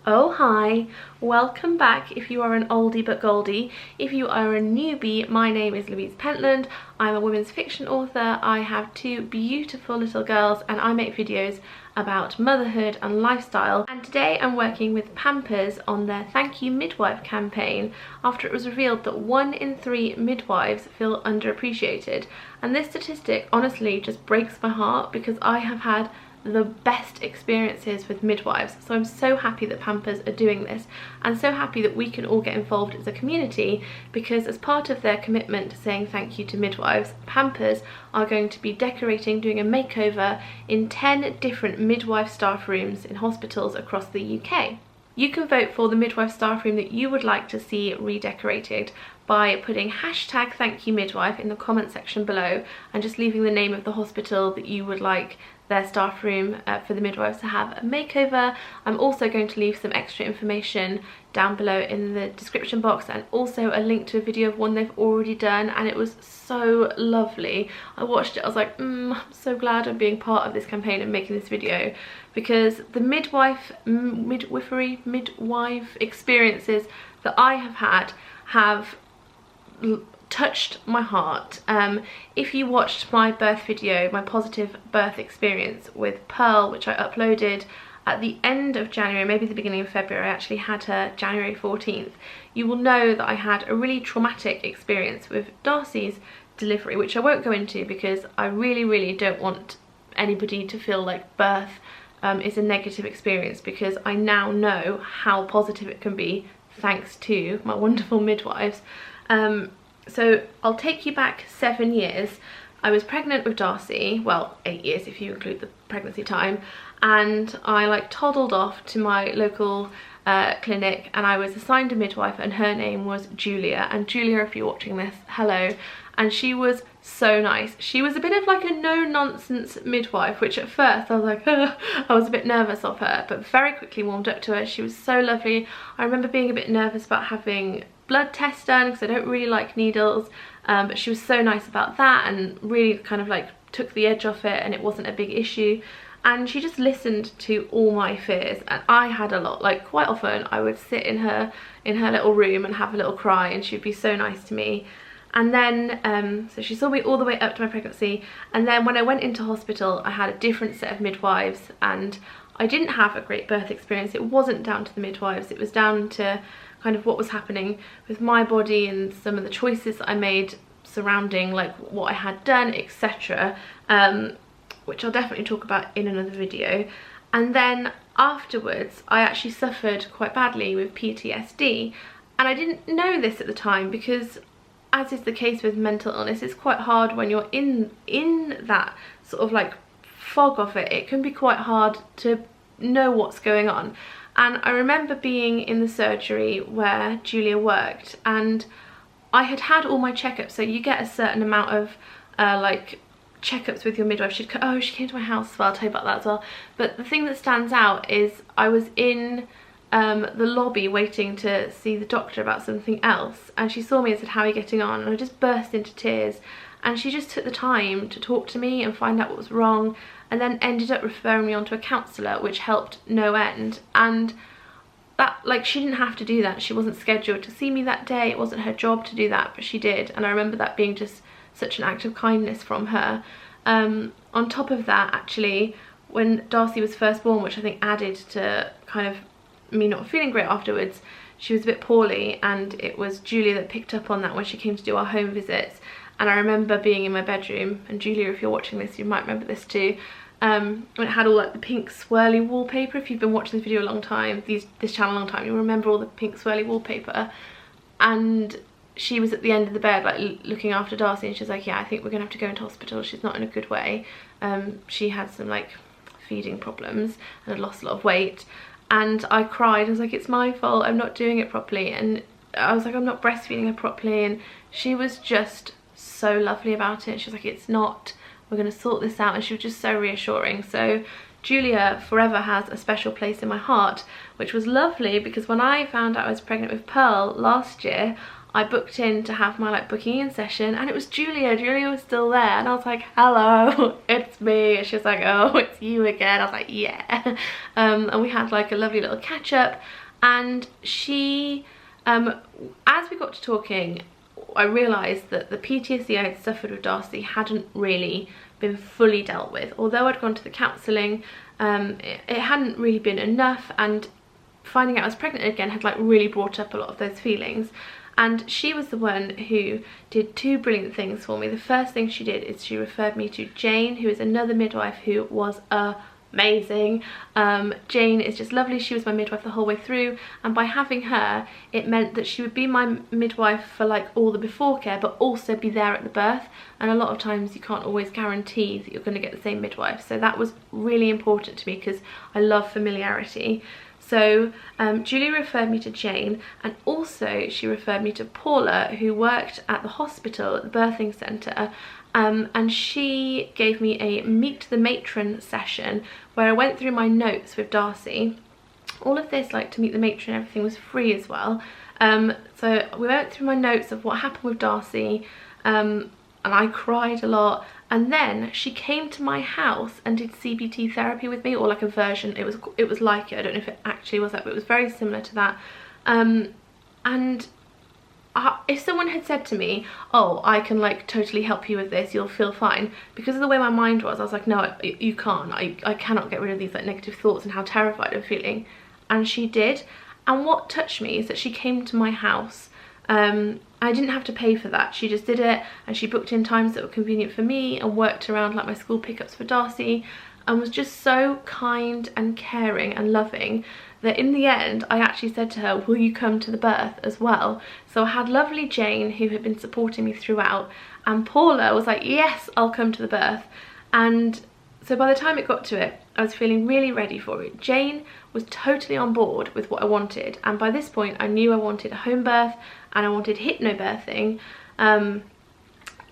Oh hi, welcome back if you are an oldie but goldie. If you are a newbie, my name is Louise Pentland. I'm a women's fiction author. I have two beautiful little girls and I make videos about motherhood and lifestyle. And today I'm working with Pampers on their Thank You Midwife campaign after it was revealed that 1 in 3 midwives feel underappreciated. And this statistic honestly just breaks my heart because I have had the best experiences with midwives. So I'm so happy that Pampers are doing this and so happy that we can all get involved as a community, because as part of their commitment to saying thank you to midwives, Pampers are going to be decorating, doing a makeover in 10 different midwife staff rooms in hospitals across the UK. You can vote for the midwife staff room that you would like to see redecorated by putting hashtag thank you midwife in the comment section below and just leaving the name of the hospital that you would like their staff room for the midwives to have a makeover. I'm also going to leave some extra information down below in the description box and also a link to a video of one they've already done, and it was so lovely. I watched it, I was like, I'm so glad I'm being part of this campaign and making this video, because the midwife experiences that I have had have touched my heart. If you watched my birth video, my positive birth experience with Pearl, which I uploaded at the end of January, maybe the beginning of February, I actually had her January 14th, you will know that I had a really traumatic experience with Darcy's delivery, which I won't go into because I really don't want anybody to feel like birth is a negative experience, because I now know how positive it can be thanks to my wonderful midwives. So I'll take you back 7 years. I was pregnant with Darcy, well 8 years if you include the pregnancy time, and I like toddled off to my local clinic and I was assigned a midwife and her name was Julia. And Julia, if you're watching this, hello. And she was so nice. She was a bit of like a no-nonsense midwife, which at first I was like, I was a bit nervous of her, but very quickly warmed up to her. She was so lovely. I remember being a bit nervous about having blood tests done because I don't really like needles, but she was so nice about that and really kind of like took the edge off it, and it wasn't a big issue. And she just listened to all my fears, and I had a lot. Like quite often I would sit in her little room and have a little cry, and she'd be so nice to me. And then so she saw me all the way up to my pregnancy, and then when I went into hospital I had a different set of midwives and I didn't have a great birth experience. It wasn't down to the midwives, it was down to kind of what was happening with my body and some of the choices that I made surrounding like what I had done, etc., which I'll definitely talk about in another video. And then afterwards I actually suffered quite badly with PTSD, and I didn't know this at the time because, as is the case with mental illness, it's quite hard when you're in that sort of like fog of it. It can be quite hard to know what's going on. And I remember being in the surgery where Julia worked, and I had had all my checkups. So you get a certain amount of like checkups with your midwife. She came to my house as well, I'll tell you about that as well. But the thing that stands out is I was in the lobby waiting to see the doctor about something else, and she saw me and said, "How are you getting on?" And I just burst into tears, and she just took the time to talk to me and find out what was wrong, and then ended up referring me on to a counsellor, which helped no end. And that, like, she didn't have to do that. She wasn't scheduled to see me that day, it wasn't her job to do that, but she did. And I remember that being just such an act of kindness from her. On top of that, actually, when Darcy was first born, which I think added to kind of me not feeling great afterwards, she was a bit poorly, and it was Julia that picked up on that when she came to do our home visits. And I remember being in my bedroom, and Julia, if you're watching this, you might remember this too, when it had all like the pink swirly wallpaper. If you've been watching this video a long time, this channel a long time, you'll remember all the pink swirly wallpaper. And she was at the end of the bed like looking after Darcy, and she was like, yeah, I think we're gonna have to go into hospital, she's not in a good way. She had some like feeding problems and had lost a lot of weight. And I cried. I was like, it's my fault, I'm not doing it properly. And I was like, I'm not breastfeeding her properly. And she was just so lovely about it. She was like, it's not, we're going to sort this out. And she was just so reassuring. So Julia forever has a special place in my heart, which was lovely because when I found out I was pregnant with Pearl last year, I booked in to have my like booking in session, and it was Julia. Julia was still there, and I was like, hello, it's me. And she was like, oh, it's you again. I was like, yeah. And we had like a lovely little catch up, and she, as we got to talking, I realised that the PTSD I had suffered with Darcy hadn't really been fully dealt with. Although I'd gone to the counselling, it hadn't really been enough, and finding out I was pregnant again had like really brought up a lot of those feelings. And she was the one who did two brilliant things for me. The first thing she did is she referred me to Jane, who is another midwife who was amazing. Jane is just lovely. She was my midwife the whole way through, and by having her, it meant that she would be my midwife for like all the before care, but also be there at the birth. And a lot of times you can't always guarantee that you're going to get the same midwife, so that was really important to me because I love familiarity. So Julie referred me to Jane, and also she referred me to Paula, who worked at the hospital at the birthing centre, and she gave me a meet the matron session where I went through my notes with Darcy. All of this, like to meet the matron, everything was free as well. So we went through my notes of what happened with Darcy, and I cried a lot. And then she came to my house and did CBT therapy with me, or like a version. It was like it. I don't know if it actually was that, but it was very similar to that. If someone had said to me, oh, I can like totally help you with this, you'll feel fine, because of the way my mind was, I was like, no, you can't. I cannot get rid of these like negative thoughts and how terrified I'm feeling. And she did. And what touched me is that she came to my house. I didn't have to pay for that. She just did it, and she booked in times that were convenient for me and worked around like my school pickups for Darcy, and was just so kind and caring and loving that in the end I actually said to her, will you come to the birth as well? So I had lovely Jane, who had been supporting me throughout, and Paula was like, yes, I'll come to the birth. And so by the time it got to it, I was feeling really ready for it. Jane was totally on board with what I wanted, and by this point I knew I wanted a home birth and I wanted hypnobirthing,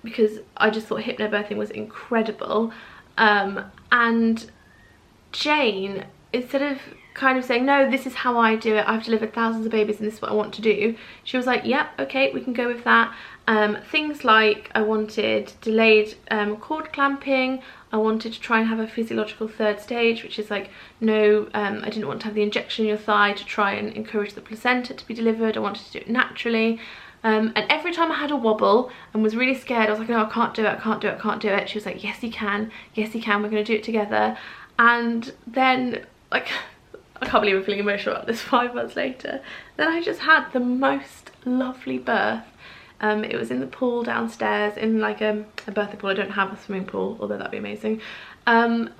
because I just thought hypnobirthing was incredible. And Jane, instead of kind of saying, no, this is how I do it, I've delivered thousands of babies and this is what I want to do, she was like, yep, okay, we can go with that. Things like I wanted delayed cord clamping, I wanted to try and have a physiological third stage, which is like, no, I didn't want to have the injection in your thigh to try and encourage the placenta to be delivered. I wanted to do it naturally. And every time I had a wobble and was really scared, I was like, no, I can't do it, I can't do it, I can't do it. She was like, yes, you can, we're going to do it together. And then, like, I can't believe I'm feeling emotional about this 5 months later. Then I just had the most lovely birth. It was in the pool downstairs, in like a birthing pool. I don't have a swimming pool, although that'd be amazing. And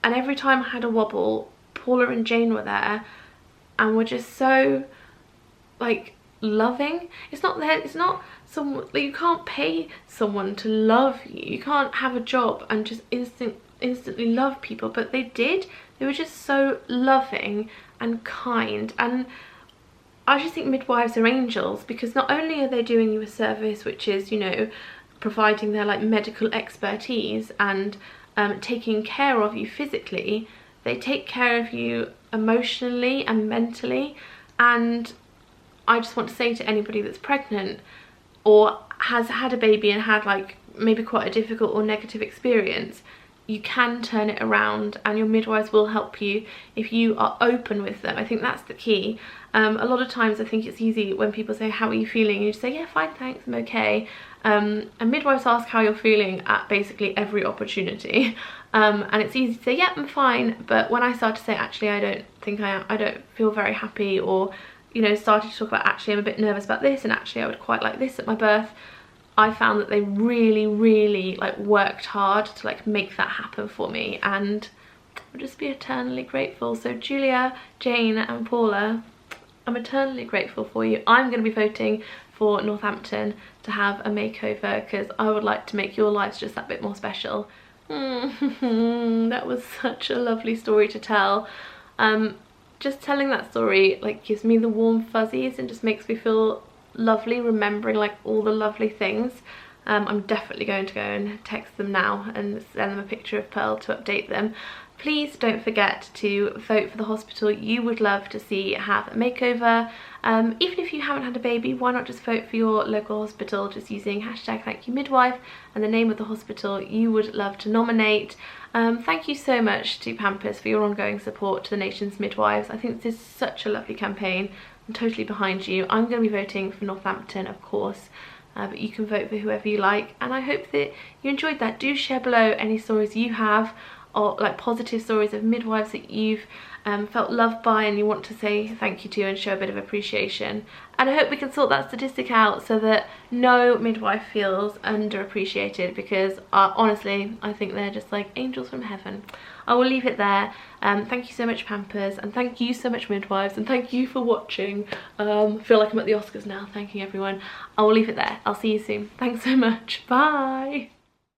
every time I had a wobble, Paula and Jane were there and were just so like loving. It's not someone, like, you can't pay someone to love you. You can't have a job and just instantly love people, but they did. They were just so loving and kind, and I just think midwives are angels, because not only are they doing you a service, which is, you know, providing their like medical expertise and taking care of you physically, they take care of you emotionally and mentally. And I just want to say to anybody that's pregnant or has had a baby and had like maybe quite a difficult or negative experience, you can turn it around, and your midwives will help you if you are open with them. I think that's the key. A lot of times I think it's easy when people say, how are you feeling? And you just say, yeah, fine, thanks, I'm okay. And midwives ask how you're feeling at basically every opportunity. And it's easy to say, yeah, I'm fine. But when I start to say, actually, I don't think I am, I don't feel very happy, or, you know, started to talk about, actually, I'm a bit nervous about this, and actually I would quite like this at my birth, I found that they really like worked hard to like make that happen for me, and I'll just be eternally grateful. So Julia, Jane and Paula, I'm eternally grateful for you. I'm going to be voting for Northampton to have a makeover, because I would like to make your lives just that bit more special. That was such a lovely story to tell. Just telling that story like gives me the warm fuzzies and just makes me feel lovely, remembering like all the lovely things. I'm definitely going to go and text them now and send them a picture of Pearl to update them. please don't forget to vote for the hospital you would love to see have a makeover. Even if you haven't had a baby, why not just vote for your local hospital just using #ThankYouMidwife and the name of the hospital you would love to nominate. Thank you so much to Pampers for your ongoing support to the nation's midwives. I think this is such a lovely campaign. I'm totally behind you. I'm going to be voting for Northampton, of course, but you can vote for whoever you like, and I hope that you enjoyed that. Do share below any stories you have, or like positive stories of midwives that you've felt loved by and you want to say thank you to and show a bit of appreciation. And I hope we can sort that statistic out so that no midwife feels underappreciated, because honestly I think they're just like angels from heaven. I will leave it there. Thank you so much Pampers, and thank you so much midwives, and thank you for watching. I feel like I'm at the Oscars now, thanking everyone. I will leave it there. I'll see you soon. Thanks so much. Bye.